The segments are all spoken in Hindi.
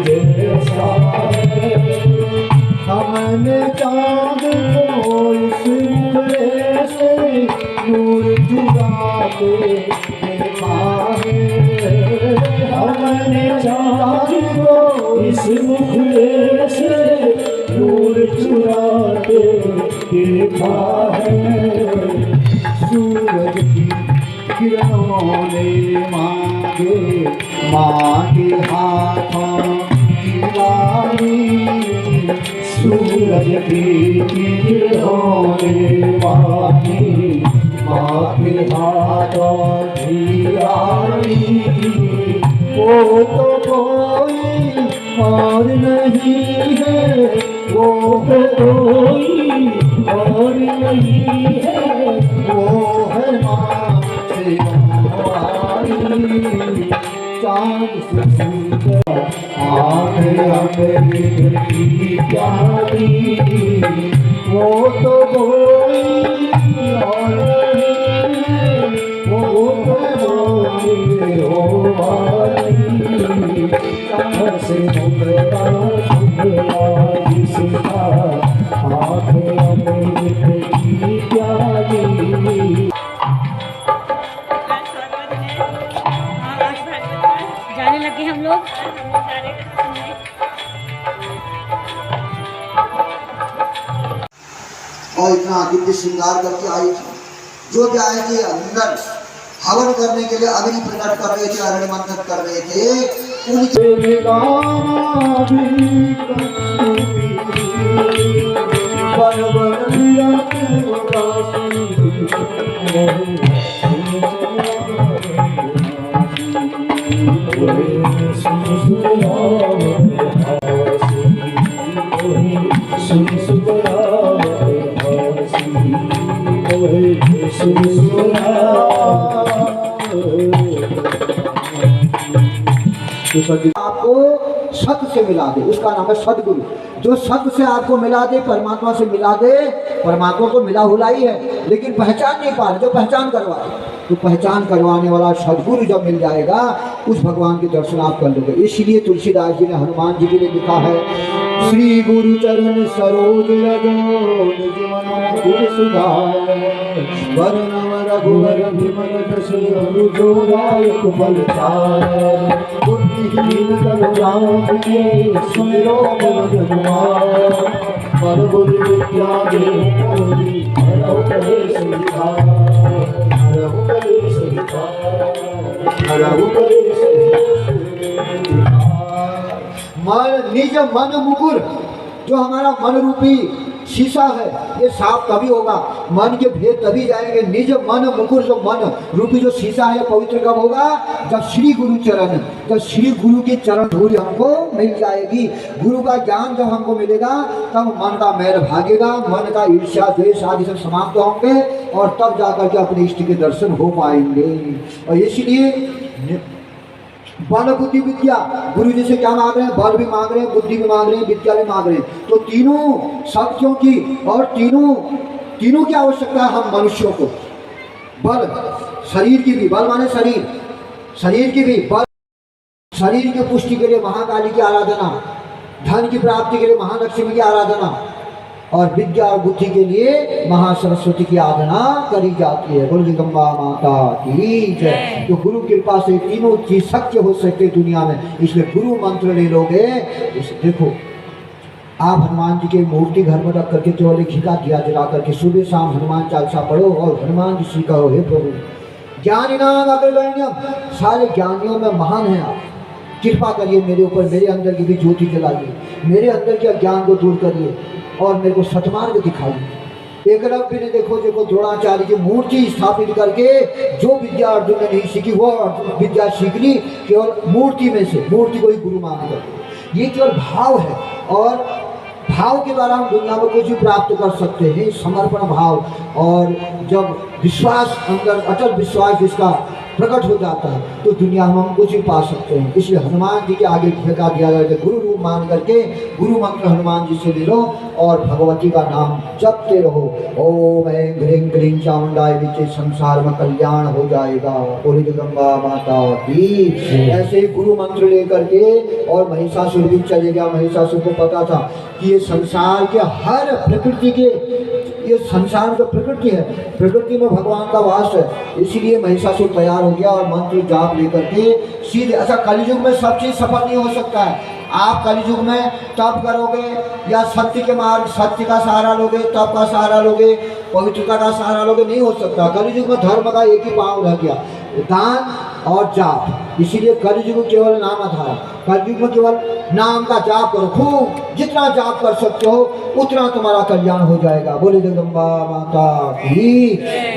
जैसा है। हमने चाँद को इस मुखड़े से नूर चुरा के देखा है। हमने चाँद को इस मुखड़े से नूर चुरा के देखा है। सूरज की किरणों ने मांगे माँ के हाथों की वाणी। सूरज की किरणों ने मांगे माँ के हाथों की वाणी। वो तो कोई और नहीं है, वो तो कोई और नहीं है, वो है माँ से हमारी। चाँद से सुंदर आँखें अमृत की प्यारी। वो तो कोई और नहीं है, वो तो कोई और नहीं। चाँद से मुकरा शुक्ला जिसका आँखें अमृत की प्यारी। जाने लगे हम लोग। और इतना दिव्य श्रृंगार करके आई थी। जो भी आए थे अंदर हवन करने के लिए अग्नि प्रकट कर रहे थे, अरण्य मंथन कर रहे थे। उनके आपको सत्य से मिला दे, उसका नाम है सदगुरु। जो सत्य से आपको मिला दे, परमात्मा से मिला दे, परमात्मा को मिला हुआ ही है लेकिन पहचान नहीं पा रहे, जो पहचान करवाए, तो पहचान करवाने वाला सदगुरु जब मिल जाएगा उस भगवान के दर्शन आप कर लोगे। इसलिए तुलसीदास जी ने हनुमान जी के लिए लिखा है, श्री गुरु चरण सरोज रजो निज मन मुकुर सुधारै। वरनव रघुवर विमल जसु जो दायक फल चारै। बुद्धिहीन तनु जान के सुमिरो पवन कुमार। पर बुद्धि विद्या देहि हरहु कलेश विकार। हरहु कलेश विकार। हरहु कलेश मन निज मन मुकुर। जो हमारा मन रूपी शीशा है ये साफ तभी होगा, मन के भेद तभी जाएंगे। निज मन मुकुर, जो मन रूपी जो शीशा है पवित्र कब होगा? जब श्री गुरु चरण, जब श्री गुरु की चरण धूल हमको मिल जाएगी, गुरु का ज्ञान जब हमको मिलेगा तब मन का मैल भागेगा, मन का ईर्ष्या द्वेष आदि सब समाप्त होंगे और तब जाकर के अपने इष्ट के दर्शन हो पाएंगे। और इसलिए बल बुद्धि विद्या, गुरु जी से क्या मांग रहे हैं? बल भी मांग रहे हैं, बुद्धि भी मांग रहे हैं, विद्या भी मांग रहे हैं। तो तीनों शक्तियों की और तीनों की आवश्यकता है हम मनुष्यों को। बल शरीर की भी, बल माने शरीर, शरीर की भी बल, शरीर की पुष्टि के लिए महाकाली की आराधना, धन की प्राप्ति के लिए महालक्ष्मी की आराधना और विद्या और बुद्धि के लिए महासरस्वती की आराधना करी जाती है। बोलो जगदम्बा माता की जय। तो गुरु कृपा से तीनों चीज सत्य हो सकते दुनिया में, इसलिए गुरु मंत्र ले लोगे। देखो आप हनुमान जी की मूर्ति घर में रख करके केवल खिला दिया जला करके सुबह शाम हनुमान चालीसा पढ़ो और हनुमान जी से कहो, हे प्रभु ज्ञानी नाम अग्रगण्यम, सारे ज्ञानियों में महान है आप, कृपा करिए मेरे ऊपर, मेरे अंदर की भी ज्योति जलाइए, मेरे अंदर के अज्ञान को दूर करिए और मेरे को सतमार्ग दिखाइए। एकलव्य ने देखो द्रोणाचार्य की मूर्ति स्थापित करके जो विद्या अर्जुन ने नहीं सीखी वो विद्या सीख ली केवल मूर्ति में से, मूर्ति को ही गुरु मान कर। ये केवल भाव है और भाव के द्वारा हम दुनिया में कुछ भी प्राप्त कर सकते हैं, समर्पण भाव। और जब विश्वास अंदर अटल विश्वास जिसका प्रकट हो जाता है तो दुनिया में हम कुछ भी पा सकते हैं। इसलिए हनुमान जी के आगे ठेका दिया जाए, गुरु रूप मान करके गुरु मंत्र हनुमान जी से ले लो और भगवती का नाम जपते रहो। ओम ऐं ह्रीं क्लीं चामुंडाय विचे, संसार में कल्याण हो जाएगा। बोले जगदम्बा माता की। ऐसे गुरु मंत्र लेकर के और महिषासुर भी चले गया। महिषासुर को पता था कि ये संसार के हर प्रकृति के, ये संसार जो प्रकृति है, प्रकृति में भगवान का वास है, इसीलिए महिषासुर तैयार हो गया और मंत्र जाप लेकर के सीधे। अच्छा, कलयुग में सब चीज सफल नहीं हो सकता है। आप कलयुग में तप करोगे या सत्य के मार्ग, सत्य का सहारा लोगे, तप का सहारा लोगे, पवित्रता का सहारा लोगे, नहीं हो सकता। कलयुग में धर्म का एक ही पांव रह गया, दान और जाप। इसीलिए कलयुग में केवल नाम आधार, कलयुग में केवल नाम का जाप करो, खूब जितना जाप कर सकते हो उतना तुम्हारा कल्याण हो जाएगा। बोले जगदम्बा माता की।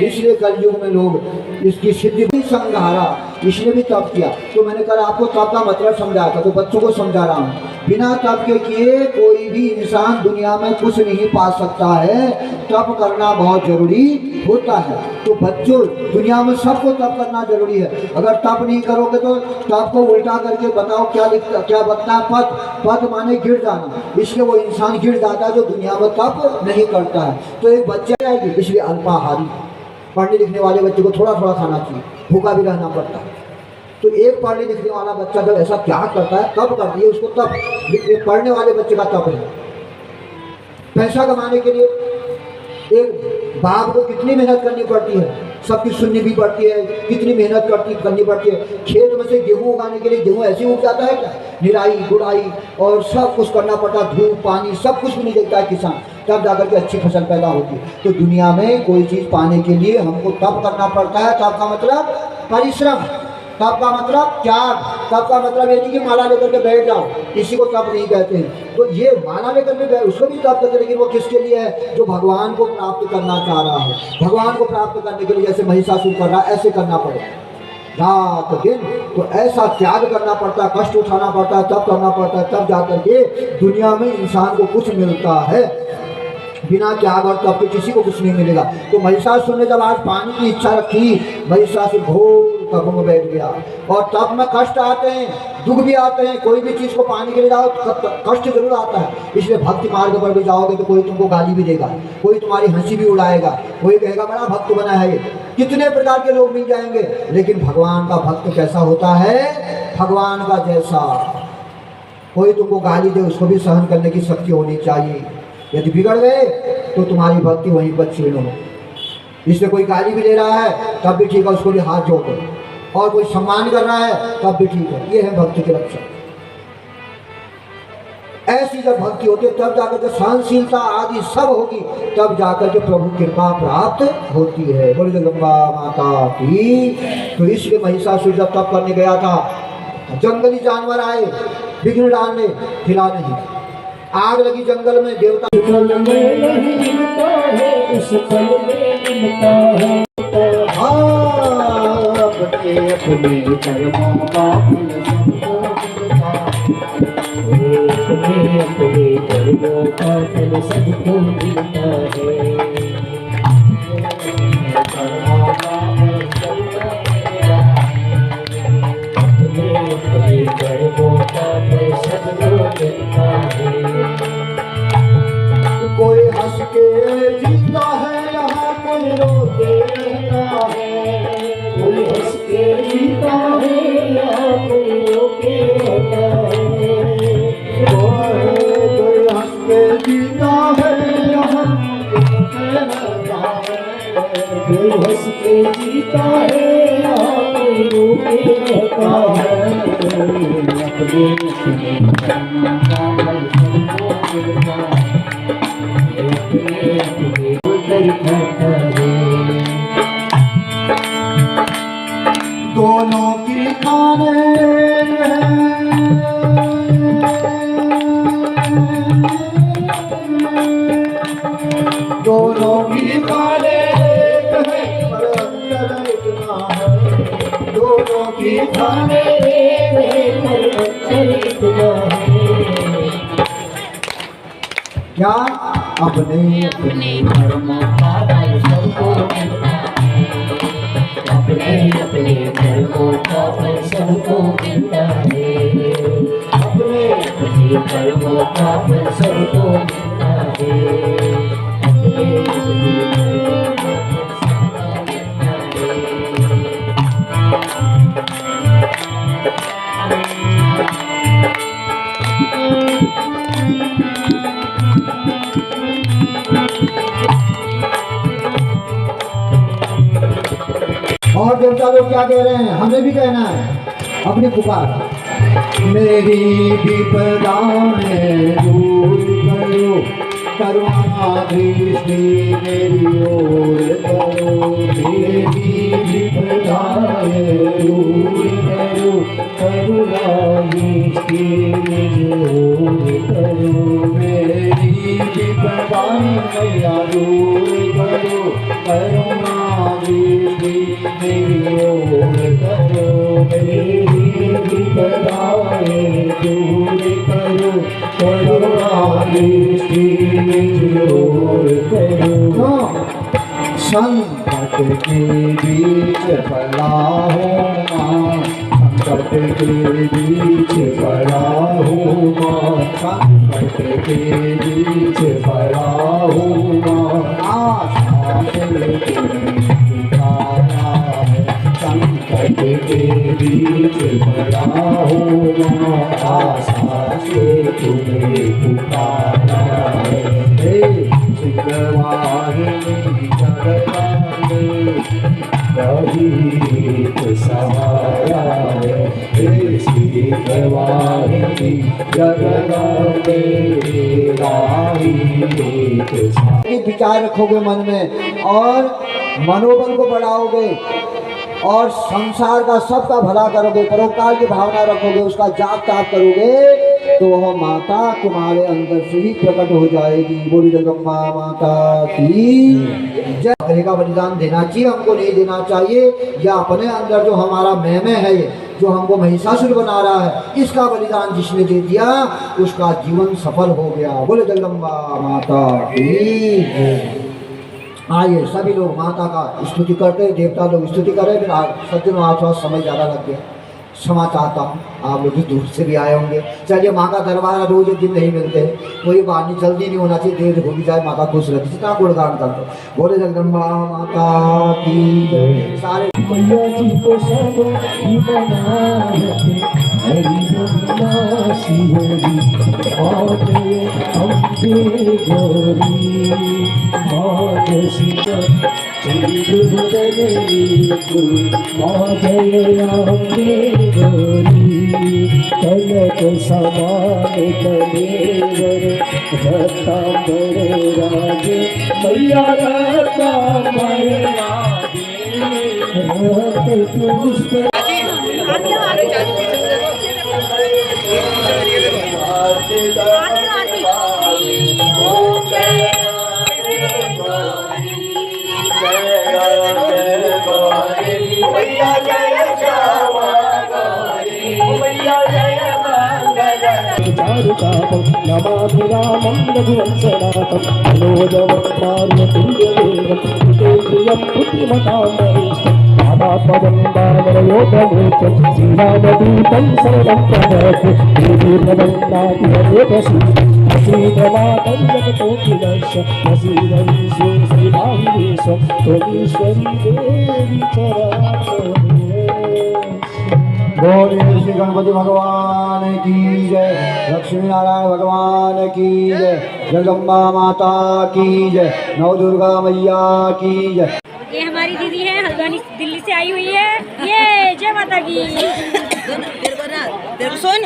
इसलिए कलयुग में लोग इसकी सिद्धि भी संघारा, इसने भी तप किया। तो मैंने कल आपको तप का मतलब समझाया था, तो बच्चों को समझा रहा हूँ। बिना तप के किए कोई भी इंसान दुनिया में कुछ नहीं पा सकता है। तप करना बहुत जरूरी होता है। तो बच्चों, दुनिया में सबको तप करना जरूरी है। अगर तप नहीं करोगे तो तप को उल्टा करके बताओ क्या बनता है? पद। पद माने गिर जाना। इसलिए वो इंसान गिर जाता है जो दुनिया में तप नहीं करता है। तो एक बच्चा है, इसलिए अल्पाहारी, पढ़ने लिखने वाले बच्चे को थोड़ा थोड़ा खाना चाहिए, भूखा भी रहना पड़ता है। तो एक पढ़ने लिखने वाला बच्चा जब ऐसा क्या करता है, तब कर दिए उसको तप। एक पढ़ने वाले बच्चे का तप है। पैसा कमाने के लिए एक बाप को कितनी मेहनत करनी पड़ती है, सबकी सुननी भी पड़ती है, कितनी मेहनत करनी पड़ती है। खेत में से गेहूं उगाने के लिए गेहूं ऐसे उग जाता है क्या? निराई गुड़ाई और सब कुछ करना पड़ता है, धूप पानी सब कुछ भी नहीं देखता है किसान, तब जाकर के अच्छी फसल पैदा होती है। तो दुनिया में कोई चीज़ पाने के लिए हमको तप करना पड़ता है। तप का मतलब परिश्रम, तप का मतलब त्याग, तप का मतलब ये नहीं कि माला लेकर के बैठ जाओ, इसी को तप नहीं कहते हैं। तो ये माला लेकर के बैठ, उसको भी तप कहते हैं, लेकिन वो किसके लिए है? जो भगवान को प्राप्त करना चाह रहा है। भगवान को प्राप्त करने के लिए जैसे महिषासुर कर रहा है, ऐसे करना पड़ेगा रात दिन। तो ऐसा त्याग करना पड़ता है, कष्ट उठाना पड़ता है, तप करना पड़ता है, तब जाकर के दुनिया में इंसान को कुछ मिलता है। बिना त्याग और तप के किसी को कुछ नहीं मिलेगा। तो महिषासुर ने जब आज पानी की इच्छा रखी, महिषासुर घोर तप में बैठ गया। और तप में कष्ट आते हैं, दुख भी आते हैं। कोई भी चीज़ को पाने के लिए जाओ कष्ट जरूर आता है। इसलिए भक्ति मार्ग पर भी जाओगे तो कोई तुमको गाली भी देगा, कोई तुम्हारी हंसी भी उड़ाएगा, कोई कहेगा बड़ा भक्त बना है। कितने प्रकार के लोग मिल जाएंगे, लेकिन भगवान का भक्त कैसा होता है? भगवान का जैसा। कोई तुमको गाली दे, उसको भी सहन करने की शक्ति होनी चाहिए। यदि बिगड़ गए तो तुम्हारी भक्ति वहीं पर छीन हो। इसलिए कोई गाली भी दे रहा है तब भी ठीक है, उसको भी हाथ जोड़ दो। और कोई सम्मान कर रहा है तब भी ठीक है। ये है भक्ति के लक्षण। ऐसी जब भक्ति होती है तब जाकर के सहनशीलता आदि सब होगी, तब जाकर के प्रभु कृपा प्राप्त होती है। बोले जगदम्बा माता की। तो इसलिए महिषासुर जब तप करने गया था, जंगली जानवर आए विघ्न डालने, खिला नहीं। आग लगी जंगल में, देवता अपने कर्मों का फल सबको मिलता है। कोई हंस के जीता है यहाँ, कोई रो के रहता है। कोई हंस के जीता है यहाँ, कोई रो के रहता है। कोई हंस के जीता है यहाँ, कोई हंस के जीता है यहाँ, कोई रो के रहता है। दोनों की खाने दोनों की खाने पर अंतर इतना है। दोनों की खाने पर अंतर इतना है। क्या? अपने अपने धर्म का सबको अपने अपने कर्मों का फल सबको मिलता है, अपने अपने कर्मों का फल सबको मिलता है, अपने कर्मों का फल और देवता लोग क्या कह रहे हैं, हमें भी कहना है अपनी पुकार। मेरी विपदाएं दूर करो, करुणा दृष्टि मेरी ओर करो। मेरी विपदाएं दूर करो, करुणा दृष्टि मेरी ओर करो। मेरी विपदाएं मैया दूर करो, करुणा दृष्टि मेरी ओर करो। मेरी विपदाएं दूर करो, करुणा दृष्टि मेरी ओर करो। संकट के बीच पड़ा हूँ माँ, संकट के बीच पड़ा हूँ माँ, संकट के बीच पड़ा हूँ माँ। आशा से तुम्हें पुकारा है, संकट के बीच पड़ा हूँ माँ। आशा से तुम्हें पुकारा है। हे सिंहवाहिनी जगदम्बे, रहित सहारा है। हे सिंहवाहिनी जगदम्बे, रहित सहारा। विचार रखोगे मन में और मनोबल को बढ़ाओगे और संसार का सबका भला करोगे, परोपकार की भावना रखोगे, उसका जाप ताप करोगे तो वह माता तुम्हारे अंदर से ही प्रकट हो जाएगी। बोली जगदम्बा माता की जय। बकरे का बलिदान देना चाहिए, हमको नहीं देना चाहिए, या अपने अंदर जो हमारा मैं है, जो हमको महिषासुर बना रहा है, इसका बलिदान जिसने दे दिया उसका जीवन सफल हो गया। बोले जगदम्बा माता की जय। आइए सभी लोग माता का स्तुति करते हैं, देवता लोग स्तुति करें। फिर सज्जनों आज थोड़ा समय ज़्यादा लग गया, क्षमा चाहता हूँ, आप लोग दूर से भी आए होंगे। चलिए माँ का दरबार रोज एक दिन नहीं मिलते, कोई बात नहीं, जल्दी नहीं होना चाहिए, देर हो भी जाए माता खुश रहती, जितना गुणगान करते। बोले जगदम्बा माता की जय। सारे मैया जी को सब बनाते, हरि बोला शिवरी, माते अम्बे गौरी, मात सीता चंद्र बदनी को, माजय अम्बे गौरी, कनक समान कलेवर, रत्नांबर राजे, मैया रत्नांबर राजे। नमामि रामं रघुवंशनाथं, मनोजवं मारुततुल्यवेगं, जितेन्द्रियं बुद्धिमतां वरिष्ठं, रामात्मजं वानरयोधमूर्तं, श्रीरामदूतं शरणं प्रपद्ये, देवीर्भवन्नाति हरेतसीं, श्रीरमातं जगतोऽखिलश, प्रसीदन्तु श्रीवाहिनीशं, त्वमीश्वरी देवी चराचरेश। बोलिए श्री गणपति भगवान की जय, लक्ष्मी नारायण भगवान की जय, जगदम्बा माता की जय, नव दुर्गा मैया की जय। ये हमारी दीदी है, हल्द्वानी दिल्ली से आई हुई है। ये जय माता की। तेरे को सुन,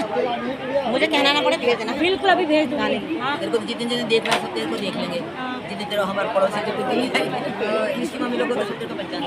मुझे कहना ना पड़े, भेज देना। बिल्कुल अभी भेज दूंगा। हाँ। तेरे को जितने जितने देखना है सब तेरे को देख लेंगे। जितने तेरे हमारे पड़ोसी जो इसकी मम्मी लोग को तो सब तेरे को पहचान